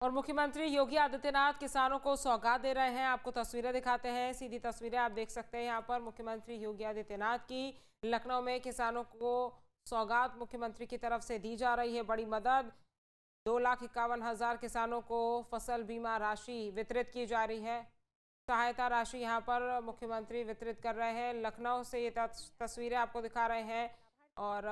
और मुख्यमंत्री योगी आदित्यनाथ किसानों को सौगात दे रहे हैं। आपको तस्वीरें दिखाते हैं, सीधी तस्वीरें आप देख सकते हैं। यहाँ पर मुख्यमंत्री योगी आदित्यनाथ की लखनऊ में किसानों को सौगात मुख्यमंत्री की तरफ से दी जा रही है। बड़ी मदद 2,51,000 किसानों को फसल बीमा राशि वितरित की जा रही है। सहायता राशि यहाँ पर मुख्यमंत्री वितरित कर रहे हैं। लखनऊ से ये तस्वीरें आपको दिखा रहे हैं। और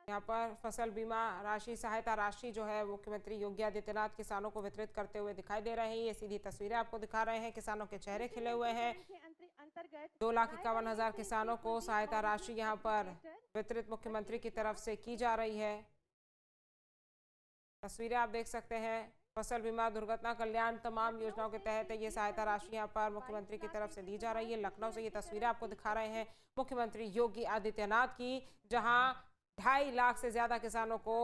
यहाँ पर फसल बीमा राशि, सहायता राशि जो है मुख्यमंत्री योगी आदित्यनाथ किसानों को वितरित करते हुए दिखाई दे रहे हैं। ये सीधी तस्वीरें आपको दिखा रहे हैं। किसानों के चेहरे खिले हुए हैं। 2,51,000 किसानों को सहायता राशि यहाँ पर वितरित मुख्यमंत्री की तरफ से की जा रही है। तस्वीरें आप देख सकते हैं। फसल बीमा, दुर्घटना कल्याण, तमाम योजनाओं के तहत ये सहायता राशि यहाँ पर मुख्यमंत्री की तरफ से दी जा रही है। लखनऊ से ये तस्वीरें आपको दिखा रहे हैं मुख्यमंत्री योगी आदित्यनाथ की, जहां 2.5 लाख से ज्यादा किसानों को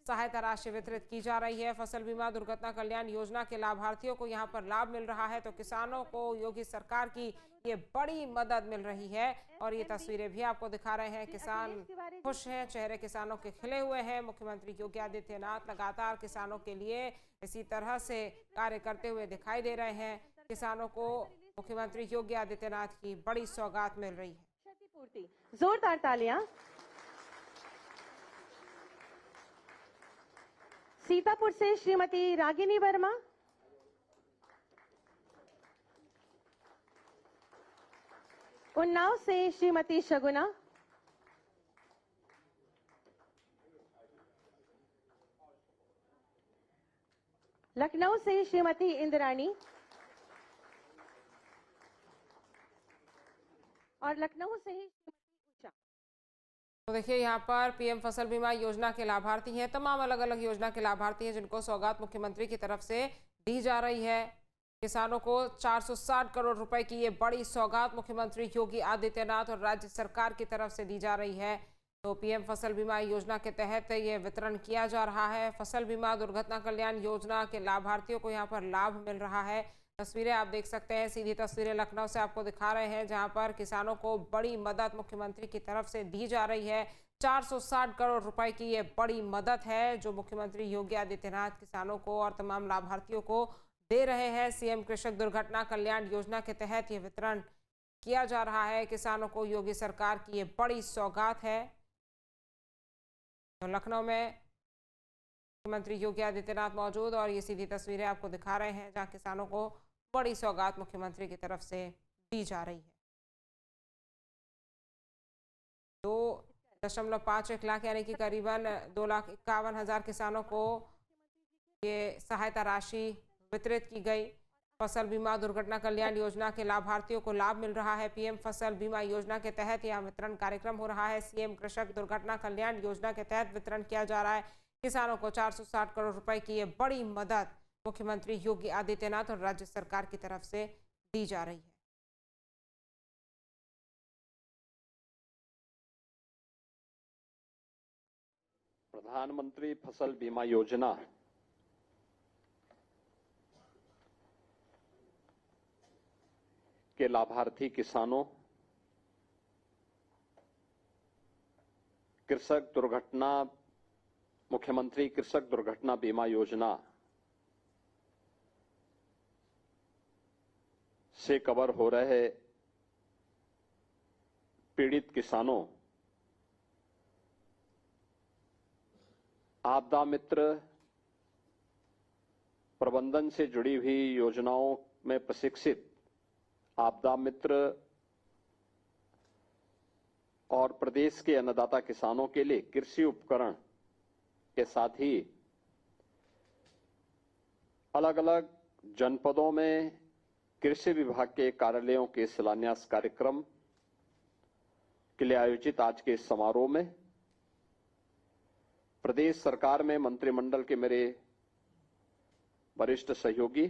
सहायता राशि वितरित की जा रही है। फसल बीमा, दुर्घटना कल्याण योजना के लाभार्थियों को यहाँ पर लाभ मिल रहा है। तो किसानों को योगी सरकार की ये बड़ी मदद मिल रही है। और ये तस्वीरें भी आपको दिखा रहे हैं। किसान खुश हैं, चेहरे किसानों के खिले हुए हैं। मुख्यमंत्री योगी आदित्यनाथ लगातार किसानों के लिए इसी तरह से कार्य करते हुए दिखाई दे रहे हैं। किसानों को मुख्यमंत्री योगी आदित्यनाथ की बड़ी सौगात मिल रही है। जोरदार तालियां। सीतापुर से श्रीमती रागिनी वर्मा, उन्नाव से श्रीमती शगुना, लखनऊ से श्रीमती इंद्राणी और लखनऊ से ही उषा। तो देखिए यहाँ पर पीएम फसल बीमा योजना के लाभार्थी हैं, तमाम अलग अलग योजना के लाभार्थी हैं जिनको सौगात मुख्यमंत्री की तरफ से दी जा रही है। किसानों को 460 करोड़ रुपए की ये बड़ी सौगात मुख्यमंत्री योगी आदित्यनाथ और राज्य सरकार की तरफ से दी जा रही है। तो पीएम फसल बीमा योजना के तहत ये वितरण किया जा रहा है। फसल बीमा, दुर्घटना कल्याण योजना के लाभार्थियों को यहाँ पर लाभ मिल रहा है। तस्वीरें आप देख सकते हैं, सीधी तस्वीरें लखनऊ से आपको दिखा रहे हैं, जहां पर किसानों को बड़ी मदद मुख्यमंत्री की तरफ से दी जा रही है। 460 करोड़ रुपए की ये बड़ी मदद है जो मुख्यमंत्री योगी आदित्यनाथ किसानों को और तमाम लाभार्थियों को दे रहे हैं। सीएम कृषक दुर्घटना कल्याण योजना के तहत ये वितरण किया जा रहा है। किसानों को योगी सरकार की ये बड़ी सौगात है। तो लखनऊ में मुख्यमंत्री योगी आदित्यनाथ मौजूद और ये सीधी तस्वीरें आपको दिखा रहे हैं, जहां किसानों को बड़ी सौगात मुख्यमंत्री की तरफ से दी जा रही है। 2.51 लाख यानी कि करीबन 2,51,000 किसानों को ये सहायता राशि वितरित की गई। फसल बीमा, दुर्घटना कल्याण योजना के लाभार्थियों को लाभ मिल रहा है। पीएम फसल बीमा योजना के तहत यह वितरण कार्यक्रम हो रहा है। सीएम कृषक दुर्घटना कल्याण योजना के तहत वितरण किया जा रहा है। किसानों को 460 करोड़ रुपए की ये बड़ी मदद मुख्यमंत्री योगी आदित्यनाथ और राज्य सरकार की तरफ से दी जा रही है। प्रधानमंत्री फसल बीमा योजना के लाभार्थी किसानों, कृषक दुर्घटना मुख्यमंत्री कृषक दुर्घटना बीमा योजना से कवर हो रहे पीड़ित किसानों, आपदा मित्र प्रबंधन से जुड़ी हुई योजनाओं में प्रशिक्षित आपदा मित्र और प्रदेश के अन्नदाता किसानों के लिए कृषि उपकरण के साथ ही अलग अलग जनपदों में कृषि विभाग के कार्यालयों के शिलान्यास कार्यक्रम के लिए आयोजित आज के इस समारोह में प्रदेश सरकार में मंत्रिमंडल के मेरे वरिष्ठ सहयोगी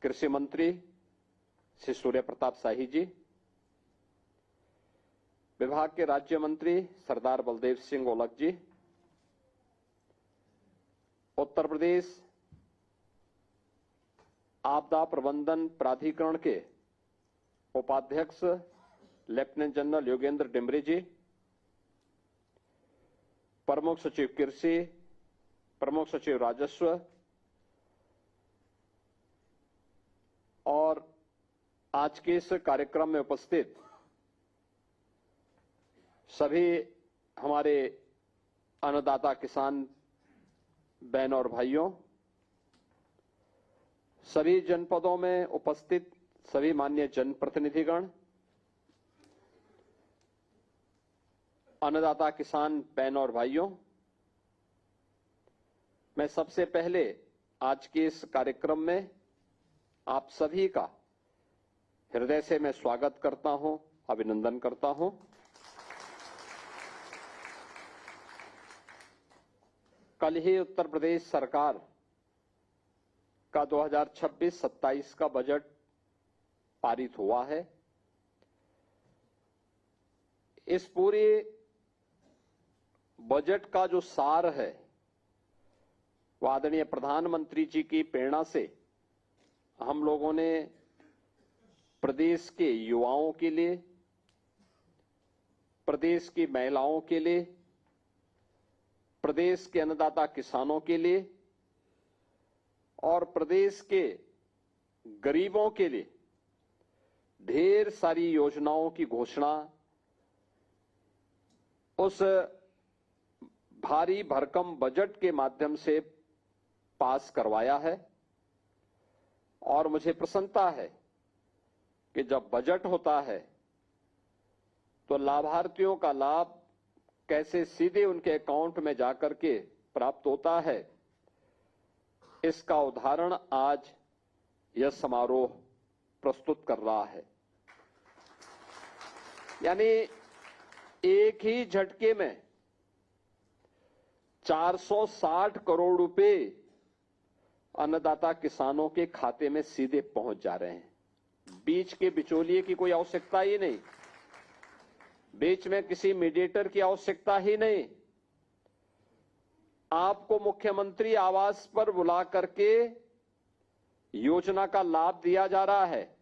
कृषि मंत्री श्री सूर्य प्रताप शाही जी, विभाग के राज्य मंत्री सरदार बलदेव सिंह ओलख जी, उत्तर प्रदेश आपदा प्रबंधन प्राधिकरण के उपाध्यक्ष लेफ्टिनेंट जनरल योगेंद्र डिमरी जी, प्रमुख सचिव कृषि प्रमुख सचिव राजस्व और आज के इस कार्यक्रम में उपस्थित सभी हमारे अन्नदाता किसान बहनों और भाइयों, सभी जनपदों में उपस्थित सभी माननीय जनप्रतिनिधिगण, अन्नदाता किसान बहनों और भाइयों, मैं सबसे पहले आज के इस कार्यक्रम में आप सभी का हृदय से मैं स्वागत करता हूं, अभिनंदन करता हूं। कल ही उत्तर प्रदेश सरकार का 2026-27 का बजट पारित हुआ है। इस पूरे बजट का जो सार है वह आदरणीय प्रधानमंत्री जी की प्रेरणा से हम लोगों ने प्रदेश के युवाओं के लिए, प्रदेश की महिलाओं के लिए, प्रदेश के अन्नदाता किसानों के लिए और प्रदेश के गरीबों के लिए ढेर सारी योजनाओं की घोषणा उस भारी भरकम बजट के माध्यम से पास करवाया है। और मुझे प्रसन्नता है कि जब बजट होता है तो लाभार्थियों का लाभ कैसे सीधे उनके अकाउंट में जाकर के प्राप्त होता है, इसका उदाहरण आज यह समारोह प्रस्तुत कर रहा है। यानी एक ही झटके में 460 करोड़ रुपए अन्नदाता किसानों के खाते में सीधे पहुंच जा रहे हैं। बीच के बिचौलिए की कोई आवश्यकता ही नहीं, बीच में किसी मीडिएटर की आवश्यकता ही नहीं। आपको मुख्यमंत्री आवास पर बुला करके योजना का लाभ दिया जा रहा है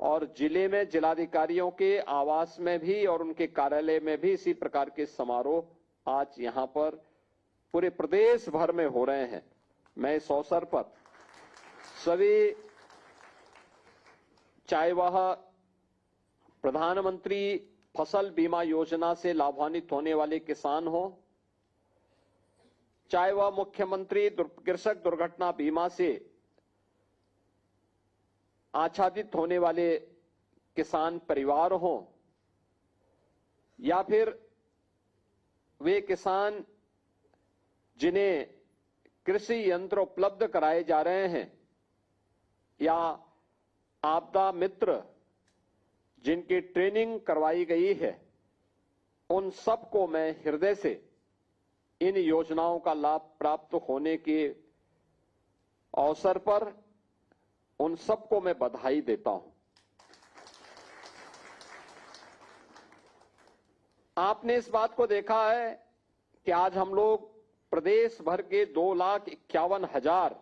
और जिले में जिलाधिकारियों के आवास में भी और उनके कार्यालय में भी इसी प्रकार के समारोह आज यहां पर पूरे प्रदेश भर में हो रहे हैं। मैं इस अवसर पर सभी, चाहे वह प्रधानमंत्री फसल बीमा योजना से लाभान्वित होने वाले किसान हो, चाहे वह मुख्यमंत्री कृषक दुर्घटना बीमा से आच्छादित होने वाले किसान परिवार हो, या फिर वे किसान जिन्हें कृषि यंत्र उपलब्ध कराए जा रहे हैं, या आपदा मित्र जिनकी ट्रेनिंग करवाई गई है, उन सबको मैं हृदय से इन योजनाओं का लाभ प्राप्त होने के अवसर पर उन सबको मैं बधाई देता हूं। आपने इस बात को देखा है कि आज हम लोग प्रदेश भर के 2,51,000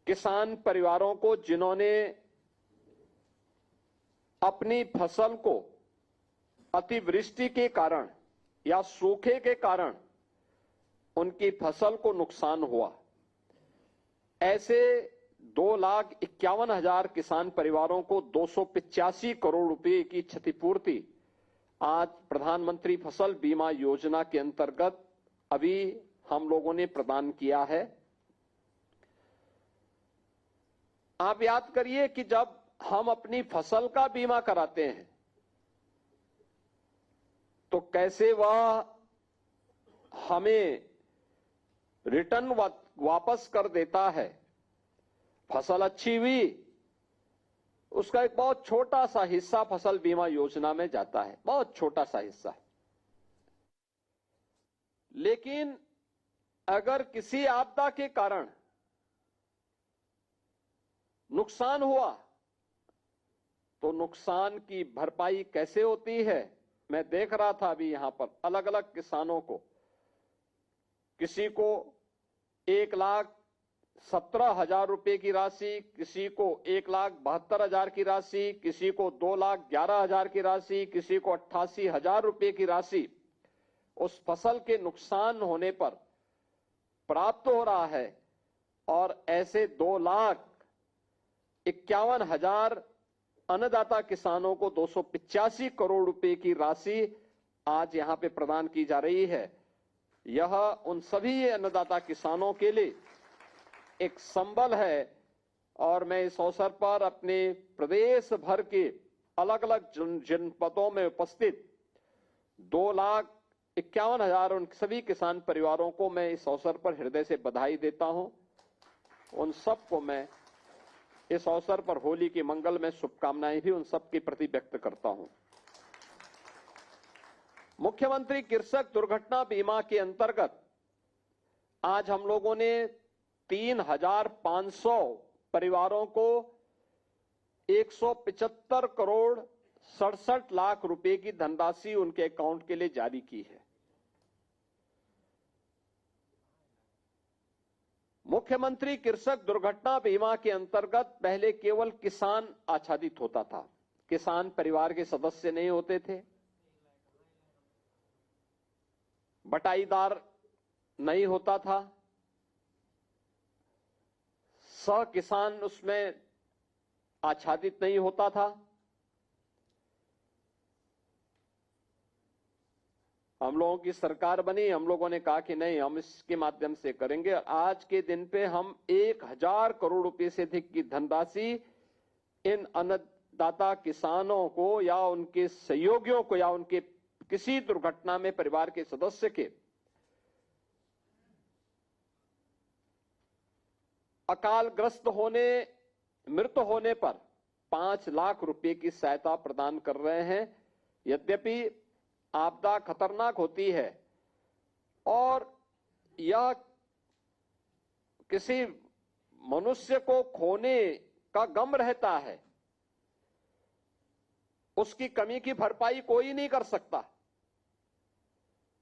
किसान परिवारों को, जिन्होंने अपनी फसल को अतिवृष्टि के कारण या सूखे के कारण उनकी फसल को नुकसान हुआ, ऐसे 2,51,000 किसान परिवारों को 285 करोड़ रुपए की क्षतिपूर्ति आज प्रधानमंत्री फसल बीमा योजना के अंतर्गत अभी हम लोगों ने प्रदान किया है। आप याद करिए कि जब हम अपनी फसल का बीमा कराते हैं तो कैसे वह हमें रिटर्न वापस कर देता है। फसल अच्छी हुई, उसका एक बहुत छोटा सा हिस्सा फसल बीमा योजना में जाता है, बहुत छोटा सा हिस्सा। लेकिन अगर किसी आपदा के कारण नुकसान हुआ तो नुकसान की भरपाई कैसे होती है। मैं देख रहा था अभी यहां पर अलग अलग किसानों को, किसी को 1,17,000 रुपए की राशि, किसी को 1,72,000 की राशि, किसी को 2,11,000 की राशि, किसी को 88,000 रुपए की राशि उस फसल के नुकसान होने पर प्राप्त हो रहा है और ऐसे 2,51,000 अन्नदाता किसानों को 285 करोड़ रुपए की राशि आज यहां पे प्रदान की जा रही है। यह उन सभी अन्नदाता किसानों के लिए एक संबल है और मैं इस अवसर पर अपने प्रदेश भर के अलग अलग जनपदों में उपस्थित 2,51,000 उन सभी किसान परिवारों को मैं इस अवसर पर हृदय से बधाई देता हूं। उन सबको मैं इस अवसर पर होली की मंगल में शुभकामनाएं भी उन सबके प्रति व्यक्त करता हूं। मुख्यमंत्री कृषक दुर्घटना बीमा के अंतर्गत आज हम लोगों ने 3,500 परिवारों को 175 करोड़ 67 लाख रुपए की धनराशि उनके अकाउंट के लिए जारी की है। मुख्यमंत्री कृषक दुर्घटना बीमा के अंतर्गत पहले केवल किसान आच्छादित होता था, किसान परिवार के सदस्य नहीं होते थे, बटाईदार नहीं होता था, सह किसान उसमें आच्छादित नहीं होता था। हम लोगों की सरकार बनी, हम लोगों ने कहा कि नहीं, हम इसके माध्यम से करेंगे। आज के दिन पे हम 1,000 करोड़ रुपए से अधिक की धनराशि इन अन्नदाता किसानों को या उनके सहयोगियों को या उनके किसी दुर्घटना में परिवार के सदस्य के अकालग्रस्त होने, मृत होने पर 5 लाख रुपए की सहायता प्रदान कर रहे हैं। यद्यपि आपदा खतरनाक होती है और यह किसी मनुष्य को खोने का गम रहता है, उसकी कमी की भरपाई कोई नहीं कर सकता,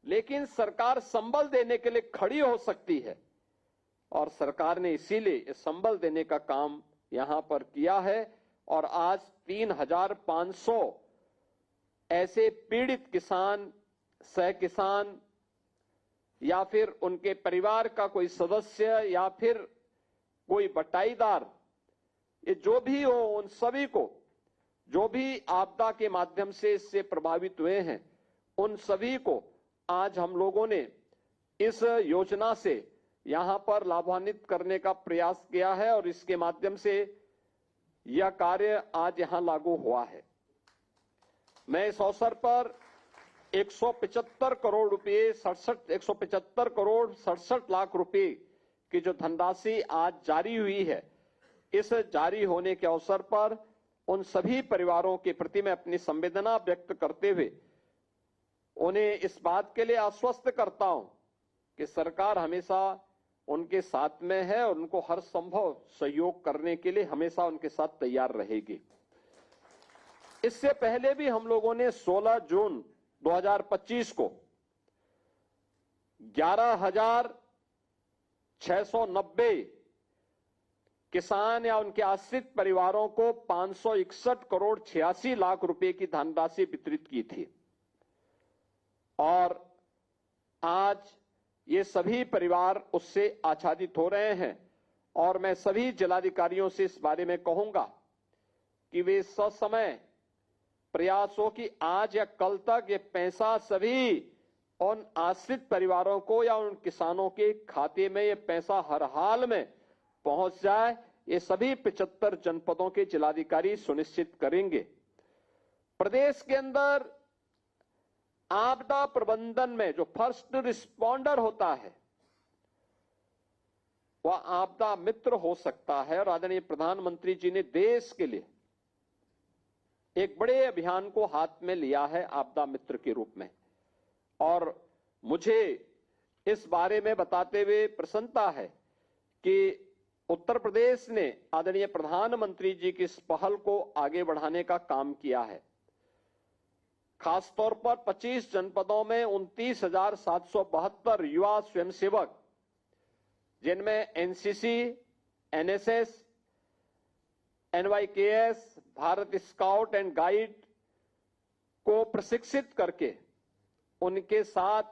लेकिन सरकार संबल देने के लिए खड़ी हो सकती है और सरकार ने इसीलिए संबल देने का काम यहां पर किया है। और आज 3,500 ऐसे पीड़ित किसान, सह किसान या फिर उनके परिवार का कोई सदस्य या फिर कोई बटाईदार, ये जो भी हो, उन सभी को जो भी आपदा के माध्यम से इससे प्रभावित हुए हैं, उन सभी को आज हम लोगों ने इस योजना से यहां पर लाभान्वित करने का प्रयास किया है और इसके माध्यम से यह कार्य आज यहां लागू हुआ है। मैं इस अवसर पर 175 करोड़ रुपए 175 करोड़ 67 लाख रुपए की जो धनराशि आज जारी हुई है, इस जारी होने के अवसर पर उन सभी परिवारों के प्रति मैं अपनी संवेदना व्यक्त करते हुए उन्हें इस बात के लिए आश्वस्त करता हूं कि सरकार हमेशा उनके साथ में है और उनको हर संभव सहयोग करने के लिए हमेशा उनके साथ तैयार रहेगी। इससे पहले भी हम लोगों ने 16 जून 2025 को 11,690 किसान या उनके आश्रित परिवारों को 561 करोड़ 86 लाख रुपए की धनराशि वितरित की थी और आज ये सभी परिवार उससे आच्छादित हो रहे हैं। और मैं सभी जिलाधिकारियों से इस बारे में कहूंगा कि वे ससमय प्रयास हो कि आज या कल तक ये पैसा सभी उन आश्रित परिवारों को या उन किसानों के खाते में ये पैसा हर हाल में पहुंच जाए। ये सभी 75 जनपदों के जिलाधिकारी सुनिश्चित करेंगे। प्रदेश के अंदर आपदा प्रबंधन में जो फर्स्ट रिस्पॉन्डर होता है वह आपदा मित्र हो सकता है और आदरणीय प्रधानमंत्री जी ने देश के लिए एक बड़े अभियान को हाथ में लिया है आपदा मित्र के रूप में। और मुझे इस बारे में बताते हुए प्रसन्नता है कि उत्तर प्रदेश ने आदरणीय प्रधानमंत्री जी की इस पहल को आगे बढ़ाने का काम किया है। खासतौर पर 25 जनपदों में 29,772 युवा स्वयंसेवक, जिनमें NCC, NSS, NYKS, Bharat scout and guide को प्रशिक्षित करके उनके साथ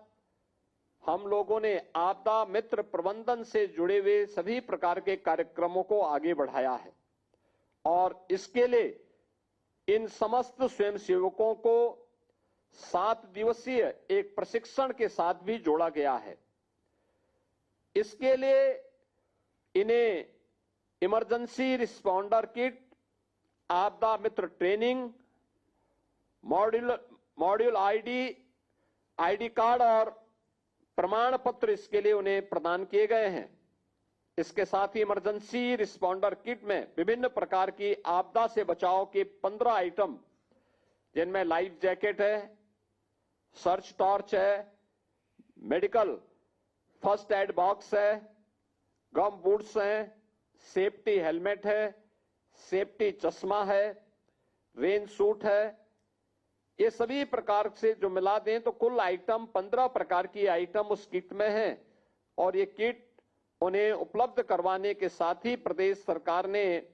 हम लोगों ने आपदा मित्र प्रबंधन से जुड़े हुए सभी प्रकार के कार्यक्रमों को आगे बढ़ाया है और इसके लिए इन समस्त स्वयंसेवकों को 7 दिवसीय एक प्रशिक्षण के साथ भी जोड़ा गया है। इसके लिए इन्हें इमरजेंसी रिस्पॉन्डर किट, आपदा मित्र ट्रेनिंग, मॉड्यूल आईडी कार्ड और प्रमाण पत्र इसके लिए उन्हें प्रदान किए गए हैं। इसके साथ ही इमरजेंसी रिस्पॉन्डर किट में विभिन्न प्रकार की आपदा से बचाव के 15 आइटम, जिनमें लाइफ जैकेट है, सर्च टॉर्च है, मेडिकल फर्स्ट एड बॉक्स है, गम बूट्स हैं, सेफ्टी हेलमेट है, सेफ्टी चश्मा है, रेन सूट है, ये सभी प्रकार से जो मिला दें तो कुल आइटम 15 प्रकार की आइटम उस किट में है और ये किट उन्हें उपलब्ध करवाने के साथ ही प्रदेश सरकार ने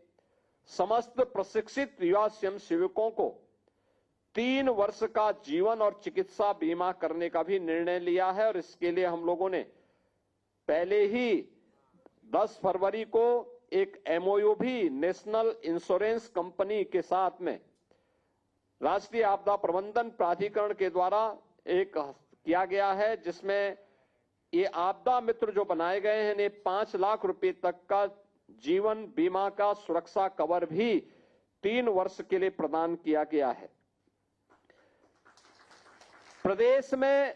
समस्त प्रशिक्षित युवा स्वयंसेवकों को 3 वर्ष का जीवन और चिकित्सा बीमा करने का भी निर्णय लिया है और इसके लिए हम लोगों ने पहले ही 10 फरवरी को एक एमओयू भी नेशनल इंश्योरेंस कंपनी के साथ में राष्ट्रीय आपदा प्रबंधन प्राधिकरण के द्वारा एक किया गया है, जिसमें ये आपदा मित्र जो बनाए गए हैं इन्हें 5 लाख रुपए तक का जीवन बीमा का सुरक्षा कवर भी 3 वर्ष के लिए प्रदान किया गया है। प्रदेश में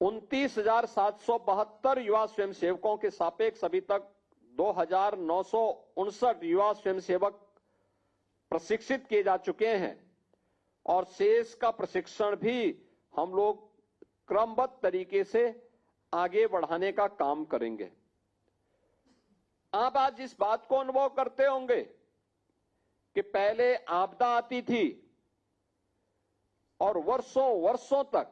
29,772 युवा स्वयंसेवकों के सापेक्ष अभी तक 2,959 युवा स्वयंसेवक प्रशिक्षित किए जा चुके हैं और शेष का प्रशिक्षण भी हम लोग क्रमबद्ध तरीके से आगे बढ़ाने का काम करेंगे। आप आज इस बात को अनुभव करते होंगे कि पहले आपदा आती थी और वर्षों वर्षों तक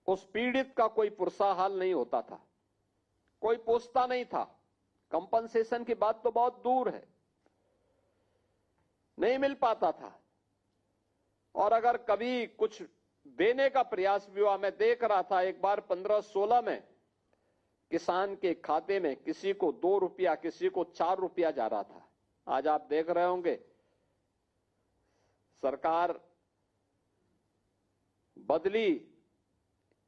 उस पीड़ित का कोई पुरसा हाल नहीं होता था, कोई पूछता नहीं था। कंपनसेशन की बात तो बहुत दूर है, नहीं मिल पाता था और अगर कभी कुछ देने का प्रयास भी हुआ, मैं देख रहा था एक बार 15-16 में किसान के खाते में किसी को 2 रुपया, किसी को 4 रुपया जा रहा था। आज आप देख रहे होंगे सरकार बदली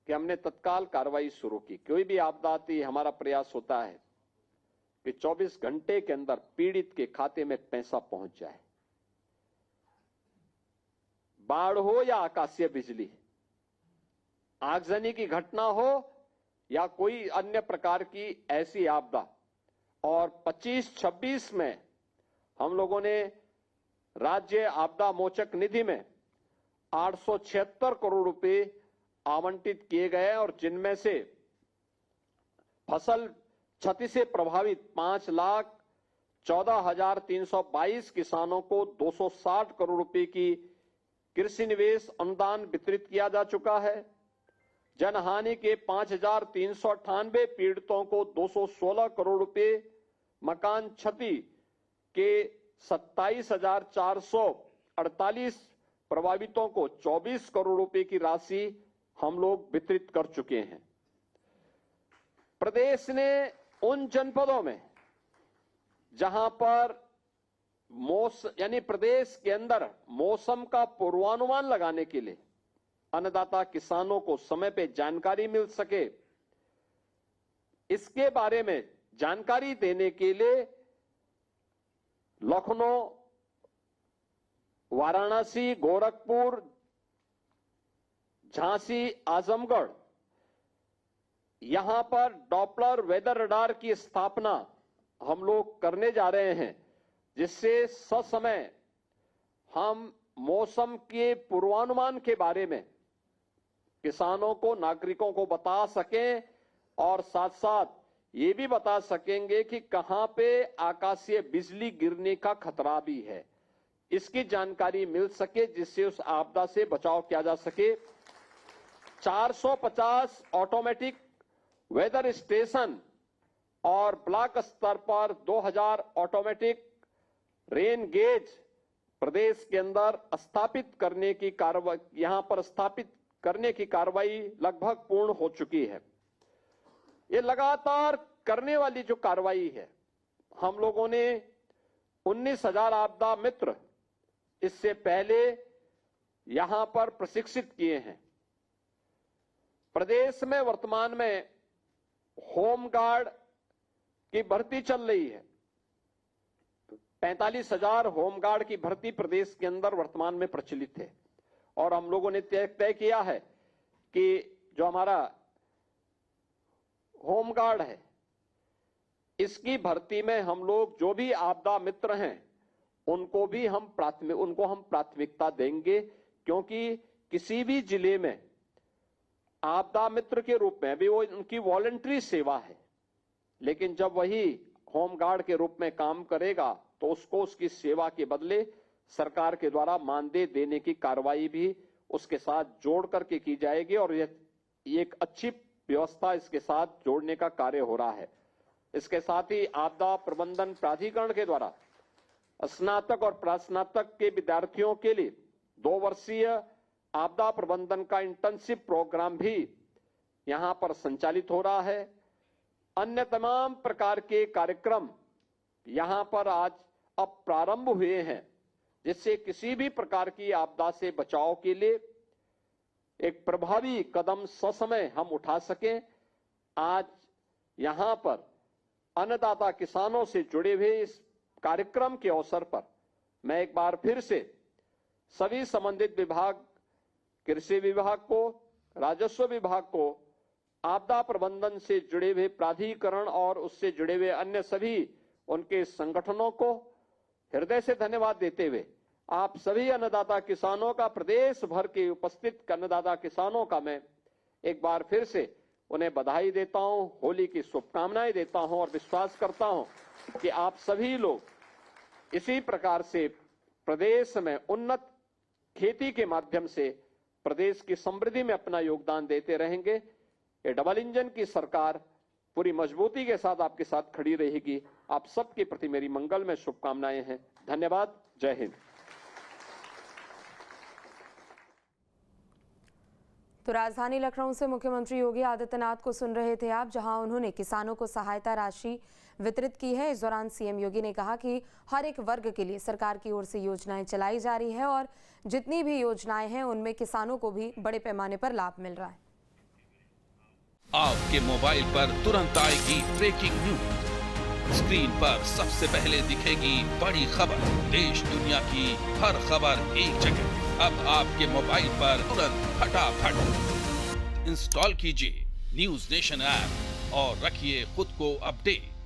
कि हमने तत्काल कार्रवाई शुरू की। कोई भी आपदा आती है, हमारा प्रयास होता है कि 24 घंटे के अंदर पीड़ित के खाते में पैसा पहुंच जाए। बाढ़ हो या आकाशीय बिजली, आगजनी की घटना हो या कोई अन्य प्रकार की ऐसी आपदा, और 25-26 में हम लोगों ने राज्य आपदा मोचक निधि में 876 करोड़ रुपए आवंटित किए गए और जिनमें से फसल क्षति से प्रभावित 5,14,322 किसानों को 260 करोड़ रुपए की कृषि निवेश अनुदान वितरित किया जा चुका है। जनहानि के 5,398 पीड़ितों को 216 करोड़ रुपए, मकान क्षति के 27,448 प्रभावितों को 24 करोड़ रुपए की राशि हम लोग वितरित कर चुके हैं। प्रदेश ने उन जनपदों में जहां पर यानी प्रदेश के अंदर मौसम का पूर्वानुमान लगाने के लिए अन्नदाता किसानों को समय पे जानकारी मिल सके, इसके बारे में जानकारी देने के लिए लखनऊ, वाराणसी, गोरखपुर, झांसी, आजमगढ़, यहां पर डॉपलर वेदर रडार की स्थापना हम लोग करने जा रहे हैं, जिससे ससमय हम मौसम के पूर्वानुमान के बारे में किसानों को, नागरिकों को बता सकें और साथ साथ ये भी बता सकेंगे कि कहां पे आकाशीय बिजली गिरने का खतरा भी है, इसकी जानकारी मिल सके, जिससे उस आपदा से बचाव किया जा सके। 450 ऑटोमेटिक वेदर स्टेशन और ब्लॉक स्तर पर 2000 ऑटोमेटिक रेन गेज प्रदेश के अंदर स्थापित करने की कार्रवाई, यहां पर स्थापित करने की कार्रवाई लगभग पूर्ण हो चुकी है। ये लगातार करने वाली जो कार्रवाई है, हम लोगों ने 19,000 आपदा मित्र इससे पहले यहां पर प्रशिक्षित किए हैं। प्रदेश में वर्तमान में होमगार्ड की भर्ती चल रही है। 45,000 होमगार्ड की भर्ती प्रदेश के अंदर वर्तमान में प्रचलित है और हम लोगों ने तय किया है कि जो हमारा होमगार्ड है, इसकी भर्ती में हम लोग जो भी आपदा मित्र हैं उनको हम प्राथमिकता देंगे, क्योंकि किसी भी जिले में आपदा मित्र के रूप में अभी वो उनकी वॉलंटरी सेवा है, लेकिन जब वही होमगार्ड के रूप में काम करेगा तो उसको उसकी सेवा के बदले सरकार के द्वारा मानदेय देने की कार्रवाई भी उसके साथ जोड़ करके की जाएगी और ये एक अच्छी व्यवस्था इसके साथ जोड़ने का कार्य हो रहा है। इसके साथ ही आपदा प्रबंधन प्राधिकरण के द्वारा स्नातक और प्रास्नातक के विद्यार्थियों के लिए 2 वर्षीय आपदा प्रबंधन का इंटर्नशिप प्रोग्राम भी यहां पर संचालित हो रहा है। अन्य तमाम प्रकार के कार्यक्रम यहां पर आज अब प्रारंभ हुए हैं, जिससे किसी भी प्रकार की आपदा से बचाव के लिए एक प्रभावी कदम ससमय हम उठा सकें। आज यहां पर अन्नदाता किसानों से जुड़े हुए इस कार्यक्रम के अवसर पर मैं एक बार फिर से सभी संबंधित विभाग, कृषि विभाग को, राजस्व विभाग को, आपदा प्रबंधन से जुड़े हुए प्राधिकरण और उससे जुड़े हुए अन्य सभी उनके संगठनों को हृदय से धन्यवाद देते हुए आप सभी अन्नदाता किसानों का, प्रदेश भर के उपस्थित अन्नदाता किसानों का मैं एक बार फिर से उन्हें बधाई देता हूं, होली की शुभकामनाएं देता हूं और विश्वास करता हूं कि आप सभी लोग इसी प्रकार से प्रदेश में उन्नत खेती के माध्यम से प्रदेश की समृद्धि में अपना योगदान देते रहेंगे। ये डबल इंजन की सरकार पूरी मजबूती के साथ आपके साथ खड़ी रहेगी। आप सबके प्रति मेरी मंगल में शुभकामनाएं हैं। धन्यवाद। जय हिंद। तो राजधानी लखनऊ से मुख्यमंत्री योगी आदित्यनाथ को सुन रहे थे आप, जहां उन्होंने किसानों को सहायता राशि वितरित की है। इस दौरान सीएम योगी ने कहा कि हर एक वर्ग के लिए सरकार की ओर से योजनाएं चलाई जा रही है और जितनी भी योजनाएं हैं उनमें किसानों को भी बड़े पैमाने पर लाभ मिल रहा है। आपके मोबाइल पर तुरंत आएगी ब्रेकिंग न्यूज। स्क्रीन पर सबसे पहले दिखेगी बड़ी खबर। देश दुनिया की हर खबर एक जगह। अब आपके मोबाइल पर तुरंत फटाफट इंस्टॉल कीजिए न्यूज नेशन ऐप और रखिए खुद को अपडेट।